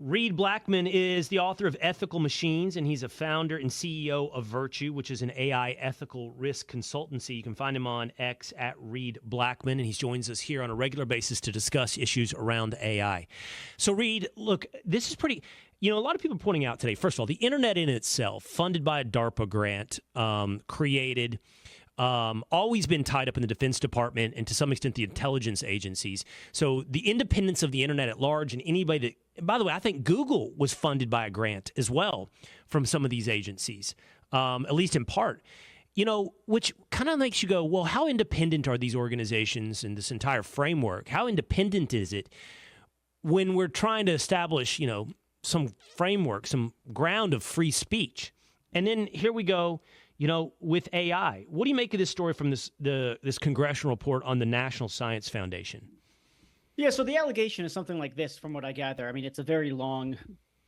Reid Blackman is the author of Ethical Machines, and he's a founder and CEO of Virtue, which is an AI ethical risk consultancy. You can find him on X at Reid Blackman, and he joins us here on a regular basis to discuss issues around AI. So, Reid, look, this is pretty... You know, a lot of people are pointing out today, first of all, the internet in itself, funded by a DARPA grant, created... always been tied up in the Defense Department and to some extent the intelligence agencies. So the independence of the internet at large and anybody that, by the way, I think Google was funded by a grant as well from some of these agencies, at least in part, you know, which kind of makes you go, well, how independent are these organizations and this entire framework? How independent is it when we're trying to establish, you know, some framework, some ground of free speech? And then here we go. You know, with AI, what do you make of this story from this congressional report on the National Science Foundation? Yeah, so the allegation is something like this, from what I gather. I mean, it's a very long,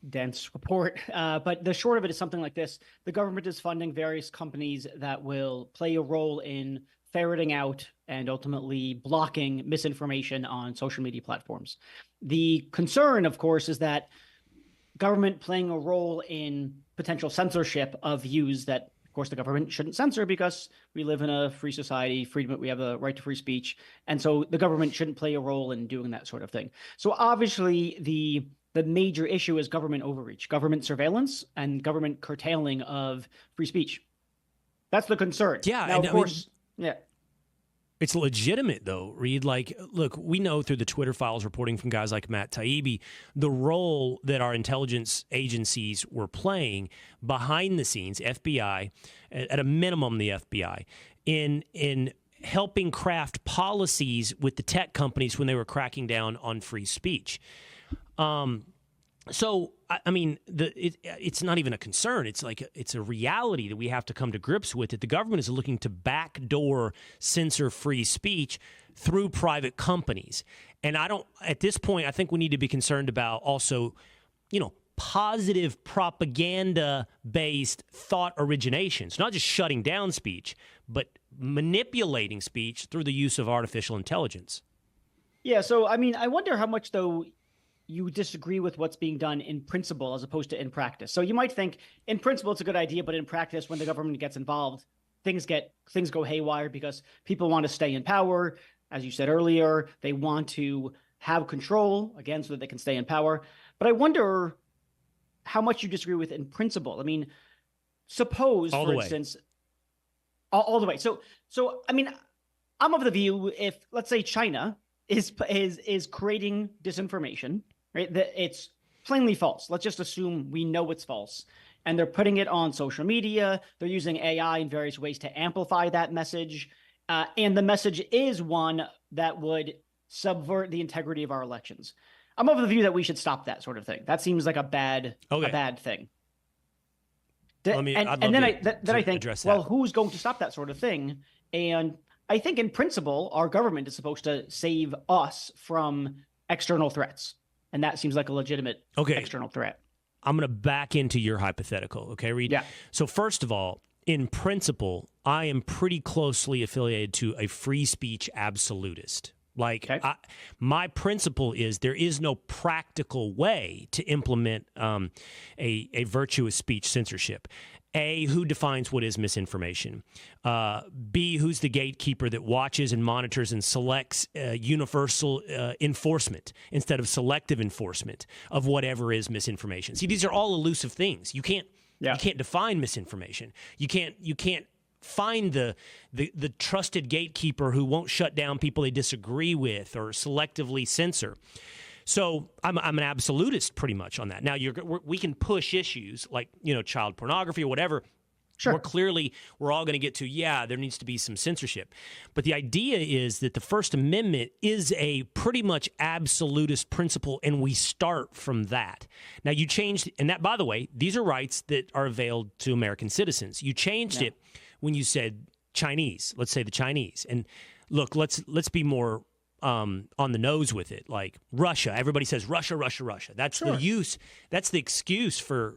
dense report, but the short of it is something like this. The government is funding various companies that will play a role in ferreting out and ultimately blocking misinformation on social media platforms. The concern, of course, is that government playing a role in potential censorship of views that, of course, the government shouldn't censor because we live in a free society, freedom, we have a right to free speech. And so the government shouldn't play a role in doing that sort of thing. So obviously the major issue is government overreach, government surveillance, and government curtailing of free speech. That's the concern. Yeah. Now, of course, yeah. It's legitimate, though, Reid. Like, look, we know through the Twitter files reporting from guys like Matt Taibbi, the role that our intelligence agencies were playing behind the scenes, FBI, at a minimum the FBI, in helping craft policies with the tech companies when they were cracking down on free speech. So, I mean, it's not even a concern. It's like it's a reality that we have to come to grips with. That the government is looking to backdoor censor free speech through private companies. And at this point, I think we need to be concerned about also, you know, positive propaganda-based thought origination. So not just shutting down speech, but manipulating speech through the use of artificial intelligence. Yeah, so, I mean, I wonder how much, though, you disagree with what's being done in principle as opposed to in practice. So you might think in principle it's a good idea, but in practice, when the government gets involved, things go haywire because people want to stay in power. As you said earlier, they want to have control, again, so that they can stay in power. But I wonder how much you disagree with in principle. I mean, suppose, for instance, all the way. So I mean, I'm of the view, if let's say China is creating disinformation, right? That it's plainly false. Let's just assume we know it's false. And they're putting it on social media. They're using AI in various ways to amplify that message. And the message is one that would subvert the integrity of our elections. I'm of the view that we should stop that sort of thing. That seems like a bad thing. I think, well, who's going to stop that sort of thing? And I think in principle, our government is supposed to save us from external threats. And that seems like a legitimate external threat. I'm going to back into your hypothetical. Okay, Reid? Yeah. So first of all, in principle, I am pretty closely affiliated to a free speech absolutist. Like, my principle is there is no practical way to implement a virtuous speech censorship. A, who defines what is misinformation? B, who's the gatekeeper that watches and monitors and selects universal enforcement instead of selective enforcement of whatever is misinformation? See, these are all elusive things. You can't define misinformation. You can't find the trusted gatekeeper who won't shut down people they disagree with or selectively censor. So I'm an absolutist pretty much on that. Now we can push issues like, you know, child pornography or whatever. Sure. We're all going to get to, there needs to be some censorship. But the idea is that the First Amendment is a pretty much absolutist principle, and we start from that. Now you changed, and that, by the way, these are rights that are availed to American citizens. You changed it when you said Chinese. Let's say the Chinese. And look, let's be more on the nose with it. Like Russia, everybody says Russia, Russia, Russia. That's the excuse for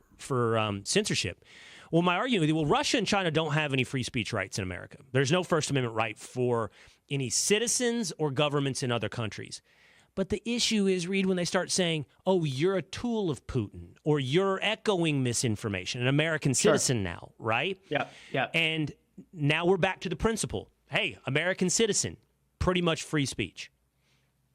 censorship. Well, my argument is, Russia and China don't have any free speech rights in America. There's no First Amendment right for any citizens or governments in other countries. But the issue is, Reid, when they start saying, oh, you're a tool of Putin, or you're echoing misinformation, an American citizen now, right? Yeah, yeah. And now we're back to the principle. Hey, American citizen, pretty much free speech.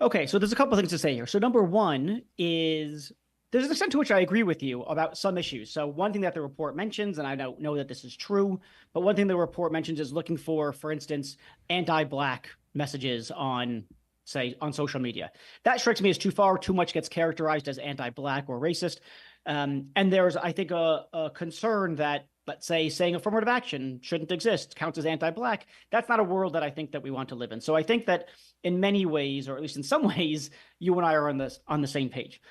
Okay, so there's a couple of things to say here. So number one is there's an extent to which I agree with you about some issues. So one thing that the report mentions, and I don't know that this is true, but one thing the report mentions is looking for instance, anti-Black messages on social media. That strikes me as too far. Too much gets characterized as anti-Black or racist. And there's, I think, a concern that, let's say, saying affirmative action shouldn't exist counts as anti-Black. That's not a world that I think that we want to live in. So I think that in many ways, or at least in some ways, you and I are on the same page.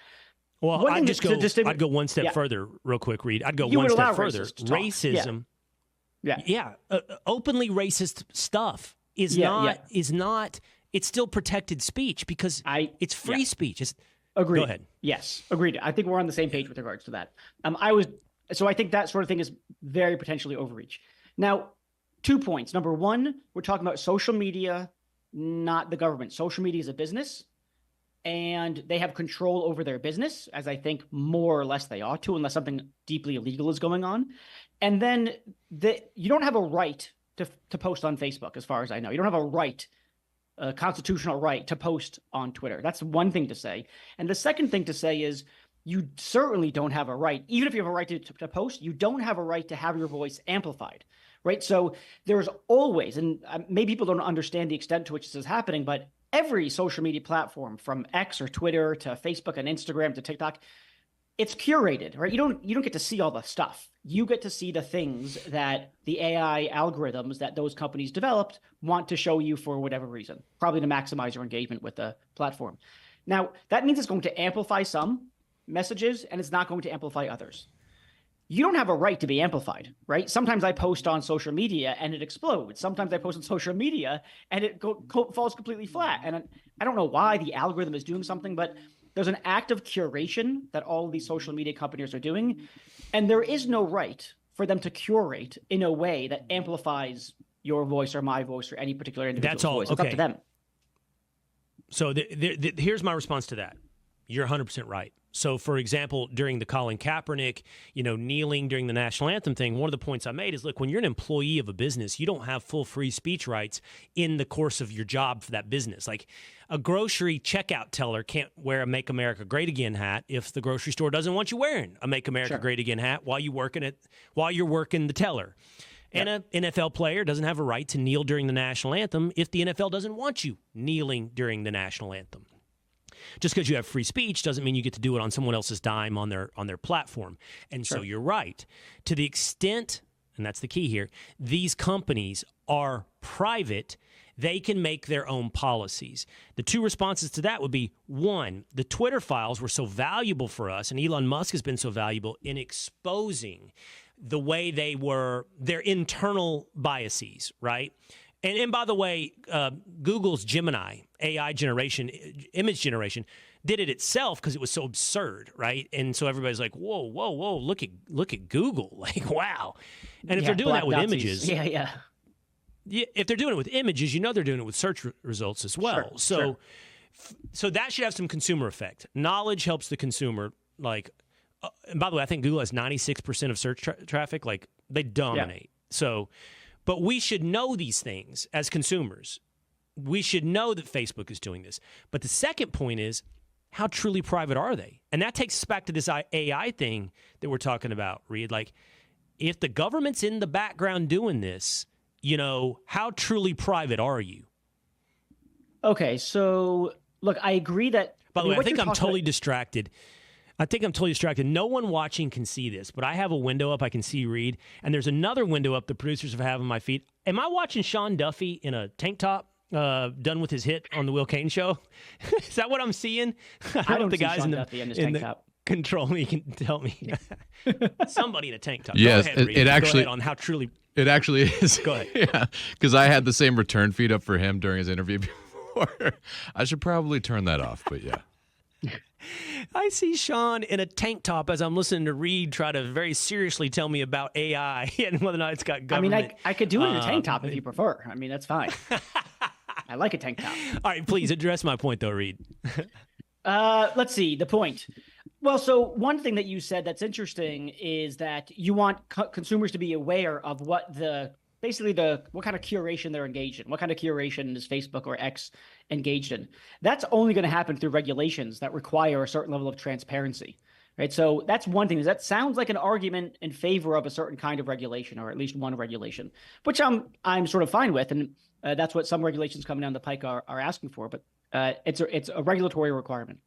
Well, I'd go one step further real quick, Reid. I'd go one step further. Racism. Yeah. Openly racist stuff is not, it's still protected speech because it's free speech. Agreed. Go ahead. Yes, agreed. I think we're on the same page with regards to that. So I think that sort of thing is very potentially overreach. Now, 2 points. Number one, we're talking about social media, not the government. Social media is a business, and they have control over their business, as I think more or less they ought to, unless something deeply illegal is going on. And then you don't have a right to post on Facebook, as far as I know. You don't have a constitutional right to post on Twitter. That's one thing to say. And the second thing to say is you certainly don't have a right, even if you have a right to post, you don't have a right to have your voice amplified, right? So there's always, and maybe people don't understand the extent to which this is happening, but every social media platform from X or Twitter to Facebook and Instagram to TikTok, it's curated, right? You don't get to see all the stuff. You get to see the things that the AI algorithms that those companies developed want to show you for whatever reason, probably to maximize your engagement with the platform. Now, that means it's going to amplify some messages and it's not going to amplify others. You don't have a right to be amplified, right? Sometimes I post on social media and it explodes. Sometimes I post on social media and it falls completely flat. And I don't know why the algorithm is doing something, but there's an act of curation that all of these social media companies are doing. And there is no right for them to curate in a way that amplifies your voice or my voice or any particular individual's voice. It's up to them. So here's my response to that. You're 100% right. So, for example, during the Colin Kaepernick, kneeling during the national anthem thing, one of the points I made is, look, when you're an employee of a business, you don't have full free speech rights in the course of your job for that business. Like a grocery checkout teller can't wear a Make America Great Again hat if the grocery store doesn't want you wearing a Make America Great Again hat while you're working the teller. And an NFL player doesn't have a right to kneel during the national anthem if the NFL doesn't want you kneeling during the national anthem. Just because you have free speech doesn't mean you get to do it on someone else's dime on their platform. And so you're right. To the extent, and that's the key here, these companies are private, they can make their own policies. The two responses to that would be, one, the Twitter files were so valuable for us, and Elon Musk has been so valuable in exposing the way their internal biases, right? And by the way, Google's Gemini AI generation, image generation, did it itself because it was so absurd, right? And so everybody's like, whoa, look at Google, like, wow. And if they're doing that with images, if they're doing it with images, they're doing it with search results as well. So that should have some consumer effect. Knowledge helps the consumer. Like, and by the way, I think Google has 96% of search traffic. Like, they dominate. So. But we should know these things as consumers. We should know that Facebook is doing this. But the second point is, how truly private are they? And that takes us back to this AI thing that we're talking about, Reid. Like, if the government's in the background doing this, how truly private are you? Okay, so, look, I agree that... By the way, I think I'm totally distracted. No one watching can see this, but I have a window up. I can see Reid, and there's another window up the producers have on my feed. Am I watching Sean Duffy in a tank top, done with his hit on the Will Cain show? Is that what I'm seeing? I don't know the guys in his tank top. Control me, can tell me. Somebody in a tank top. Yes, Go ahead, Reid. it actually Go ahead on how truly. It actually is. Go ahead. Yeah, because I had the same return feed up for him during his interview before. I should probably turn that off, but yeah. I see Sean in a tank top as I'm listening to Reid try to very seriously tell me about AI and whether or not it's got government. I could do it in a tank top if you prefer. That's fine. I like a tank top. All right, please address my point, though, Reid. Let's see the point. Well, so one thing that you said that's interesting is that you want consumers to be aware of what what kind of curation they're engaged in. What kind of curation is Facebook or X engaged in? That's only going to happen through regulations that require a certain level of transparency, right? So that's one thing. That sounds like an argument in favor of a certain kind of regulation, or at least one regulation, which I'm sort of fine with, and that's what some regulations coming down the pike are asking for. But it's a regulatory requirement.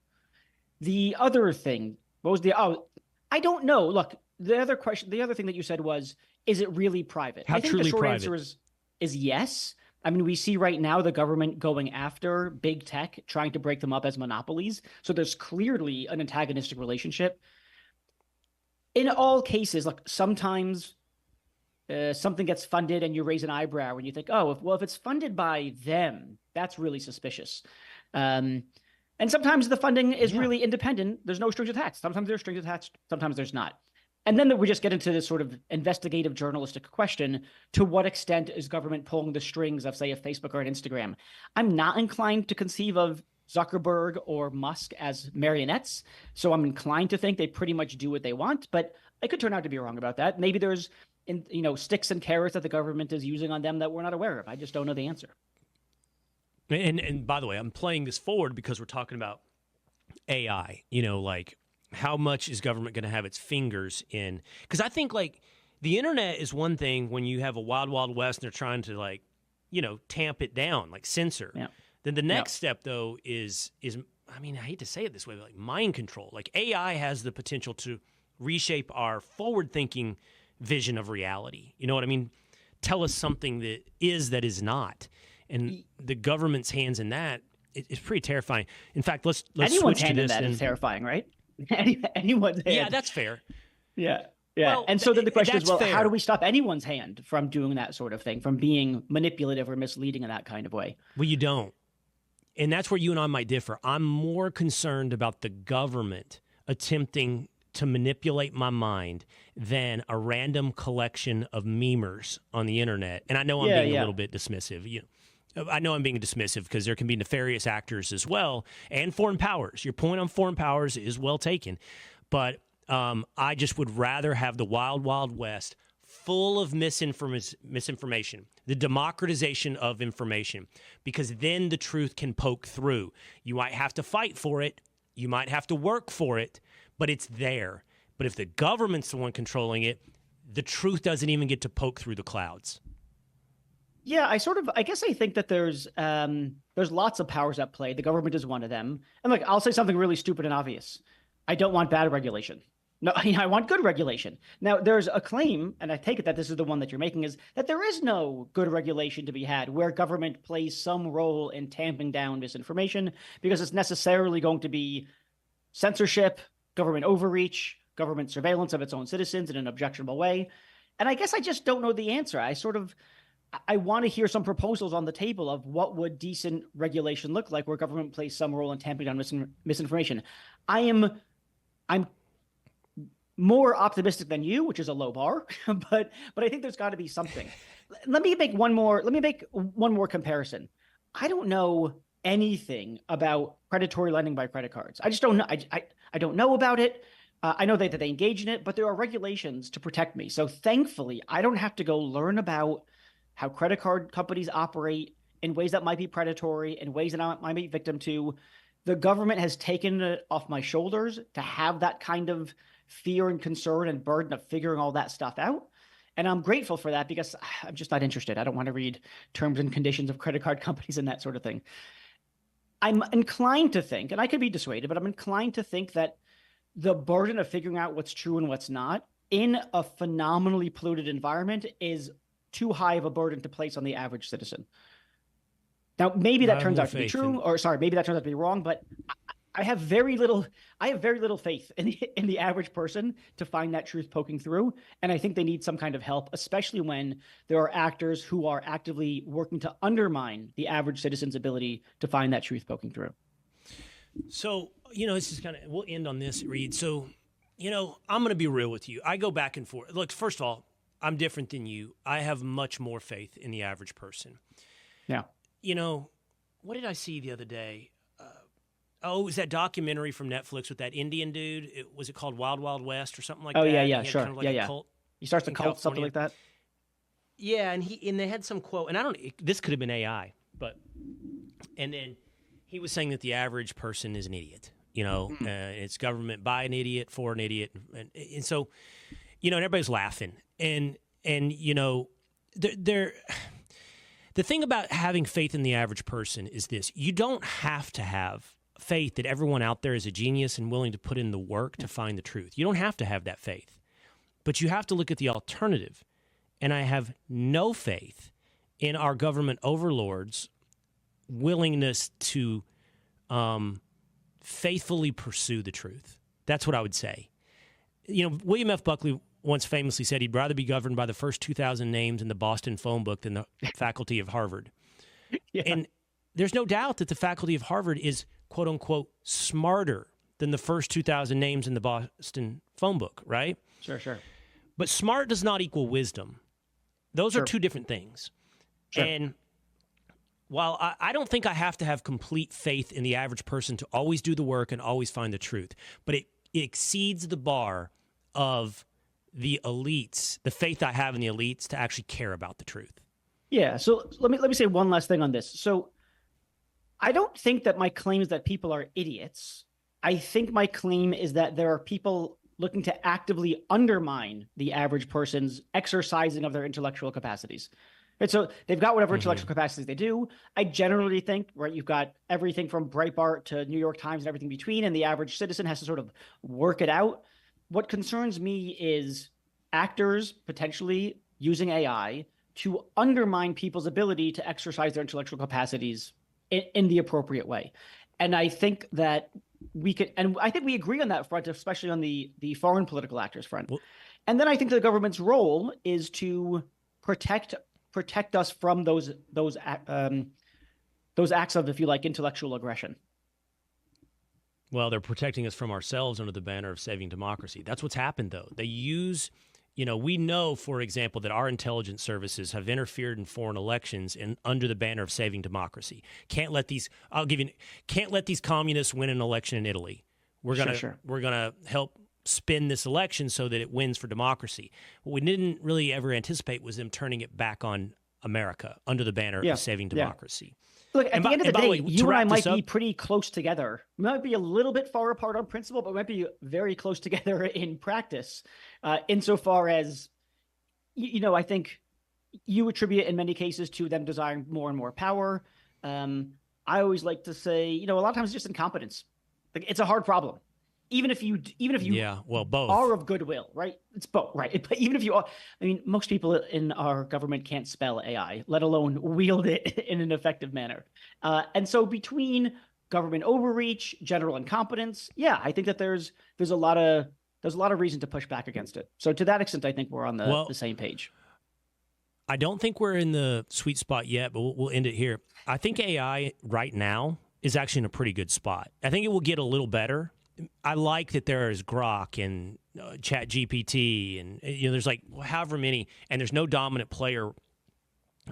The other thing, I don't know. Look, the other thing that you said was, is it really private? How I think truly the short private? answer is yes. I mean, we see right now the government going after big tech, trying to break them up as monopolies. So there's clearly an antagonistic relationship. In all cases, like sometimes something gets funded and you raise an eyebrow and you think, if it's funded by them, that's really suspicious. And sometimes the funding is really independent. There's no strings attached. Sometimes there's strings attached. Sometimes there's not. And then we just get into this sort of investigative journalistic question: to what extent is government pulling the strings of, say, a Facebook or an Instagram? I'm not inclined to conceive of Zuckerberg or Musk as marionettes, so I'm inclined to think they pretty much do what they want. But I could turn out to be wrong about that. Maybe there's sticks and carrots that the government is using on them that we're not aware of. I just don't know the answer. And by the way, I'm playing this forward because we're talking about AI, like how much is government going to have its fingers in? Because I think like the internet is one thing when you have a wild, wild west and they're trying to tamp it down, like censor. Yeah. Then the next step though is I mean, I hate to say it this way, but like mind control. Like AI has the potential to reshape our forward thinking vision of reality. You know what I mean? Tell us something that is not. And the government's hands in that is pretty terrifying. In fact, let's anyone's switch to this. That is terrifying, right? Anyone's hand. Yeah, that's fair. Yeah. Well, and so then the question is, fair. how do we stop anyone's hand from doing that sort of thing, from being manipulative or misleading in that kind of way? Well, you don't. And that's where you and I might differ. I'm more concerned about the government attempting to manipulate my mind than a random collection of memers on the internet. And I know I'm being a little bit dismissive. I know I'm being dismissive because there can be nefarious actors as well, and foreign powers. Your point on foreign powers is well taken. But I just would rather have the wild, wild west full of misinformation, the democratization of information, because then the truth can poke through. You might have to fight for it. You might have to work for it, but it's there. But if the government's the one controlling it, the truth doesn't even get to poke through the clouds. Yeah, I guess I think that there's lots of powers at play. The government is one of them. And look, I'll say something really stupid and obvious. I don't want bad regulation. No, I want good regulation. Now, there's a claim, and I take it that this is the one that you're making, is that there is no good regulation to be had where government plays some role in tamping down misinformation, because it's necessarily going to be censorship, government overreach, government surveillance of its own citizens in an objectionable way. And I guess I just don't know the answer. I want to hear some proposals on the table of what would decent regulation look like where government plays some role in tamping down misinformation. I'm more optimistic than you, which is a low bar, but I think there's got to be something. Let me make one more comparison. I don't know anything about predatory lending by credit cards. I just don't know. I don't know about it. I know that they engage in it, but there are regulations to protect me. So thankfully, I don't have to go learn about how credit card companies operate in ways that might be predatory, in ways that I might be victim to. The government has taken it off my shoulders to have that kind of fear and concern and burden of figuring all that stuff out. And I'm grateful for that, because I'm just not interested. I don't want to read terms and conditions of credit card companies and that sort of thing. I'm inclined to think, and I could be dissuaded, but I'm inclined to think that the burden of figuring out what's true and what's not in a phenomenally polluted environment is too high of a burden to place on the average citizen. Now, maybe that turns out to be true, maybe that turns out to be wrong, but I have very little faith in the average person to find that truth poking through. And I think they need some kind of help, especially when there are actors who are actively working to undermine the average citizen's ability to find that truth poking through. So, this is we'll end on this, Reid. So, I'm going to be real with you. I go back and forth. Look, first of all, I'm different than you. I have much more faith in the average person. Yeah. what did I see the other day? It was that documentary from Netflix with that Indian dude. Was it called Wild Wild West or something like that? Oh yeah, And yeah, he had sure, kind of like yeah, a yeah. cult He starts a in cult, something California. like that. Yeah, and they had some quote, and I don't. This could have been AI, but and then he was saying that the average person is an idiot. It's government by an idiot for an idiot, and so, and everybody's laughing, and they're the thing about having faith in the average person is this: you don't have to have faith that everyone out there is a genius and willing to put in the work to find the truth. You don't have to have that faith, but you have to look at the alternative. And I have no faith in our government overlords' willingness to faithfully pursue the truth. That's what I would say. William F. Buckley once famously said he'd rather be governed by the first 2,000 names in the Boston phone book than the faculty of Harvard. Yeah. And there's no doubt that the faculty of Harvard is, quote unquote, smarter than the first 2,000 names in the Boston phone book, right? Sure. But smart does not equal wisdom. Those are two different things. Sure. And while I don't think I have to have complete faith in the average person to always do the work and always find the truth, but it exceeds the bar of the elites, the faith I have in the elites to actually care about the truth. Yeah. So let me say one last thing on this. So I don't think that my claim is that people are idiots. I think my claim is that there are people looking to actively undermine the average person's exercising of their intellectual capacities. Right? So they've got whatever intellectual capacities they do. I generally think, right, you've got everything from Breitbart to New York Times and everything between, and the average citizen has to sort of work it out. What concerns me is actors potentially using AI to undermine people's ability to exercise their intellectual capacities in the appropriate way. And I think that we could, and I think we agree on that front, especially on the foreign political actors front. Well, and then I think the government's role is to protect us from those acts of, if you like, intellectual aggression. Well, they're protecting us from ourselves under the banner of saving democracy. That's what's happened, though. They use, we know, for example, that our intelligence services have interfered in foreign elections and under the banner of saving democracy. Can't let these communists win an election in Italy. We're gonna help spin this election so that it wins for democracy. What we didn't really ever anticipate was them turning it back on America under the banner of saving democracy. Look, at the end of the day, you and I might be pretty close together. We might be a little bit far apart on principle, but we might be very close together in practice. Insofar as, I think you attribute it in many cases to them desiring more and more power. I always like to say, a lot of times it's just incompetence. Like, it's a hard problem. Even if you both are of goodwill, right? It's both, right? But even if you are, most people in our government can't spell AI, let alone wield it in an effective manner. And so between government overreach, general incompetence, I think that there's a lot of reason to push back against it. So to that extent, I think we're on the same page. I don't think we're in the sweet spot yet, but we'll end it here. I think AI right now is actually in a pretty good spot. I think it will get a little better. I like that there is Grok and Chat GPT and there's like however many, and there's no dominant player.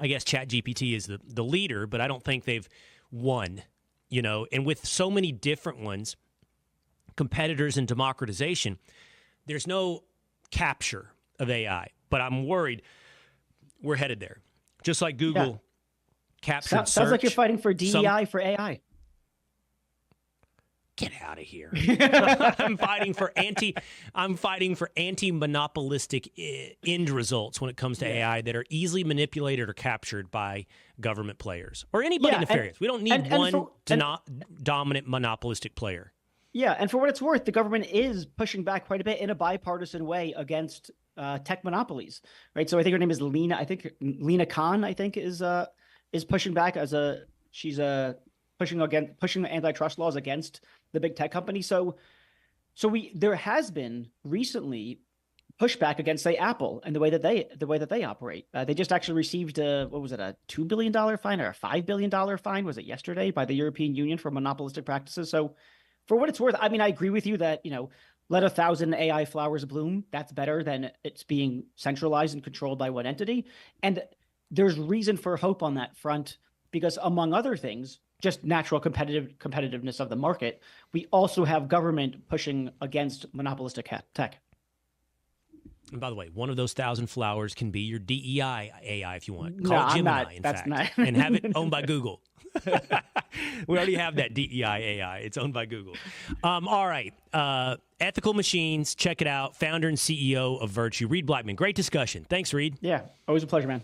I guess Chat GPT is the leader, but I don't think they've won, and with so many different ones, competitors and democratization, there's no capture of AI, but I'm worried we're headed there. Just like Google captured search. Sounds like you're fighting for DEI for AI. Get out of here. I'm fighting for anti-monopolistic end results when it comes to AI that are easily manipulated or captured by government players or anybody nefarious. We don't need one dominant monopolistic player. Yeah, and for what it's worth, the government is pushing back quite a bit in a bipartisan way against tech monopolies, right? So I think her name is Lena. I think Lena Khan, is pushing back she's pushing antitrust laws against the big tech company. So there has been recently pushback against, say, Apple and the way that they operate. They just actually received a $2 billion fine or a $5 billion fine? Was it yesterday by the European Union for monopolistic practices? So for what it's worth, I agree with you that, let 1,000 AI flowers bloom. That's better than it's being centralized and controlled by one entity. And there's reason for hope on that front because, among other things, just natural competitiveness of the market. We also have government pushing against monopolistic tech. And by the way, one of those 1,000 flowers can be your DEI AI if you want. No, Call it I'm Gemini, not. in That's fact, not. and have it owned by Google. We already have that DEI AI. It's owned by Google. All right. Ethical Machines. Check it out. Founder and CEO of Virtue, Reid Blackman. Great discussion. Thanks, Reid. Yeah, always a pleasure, man.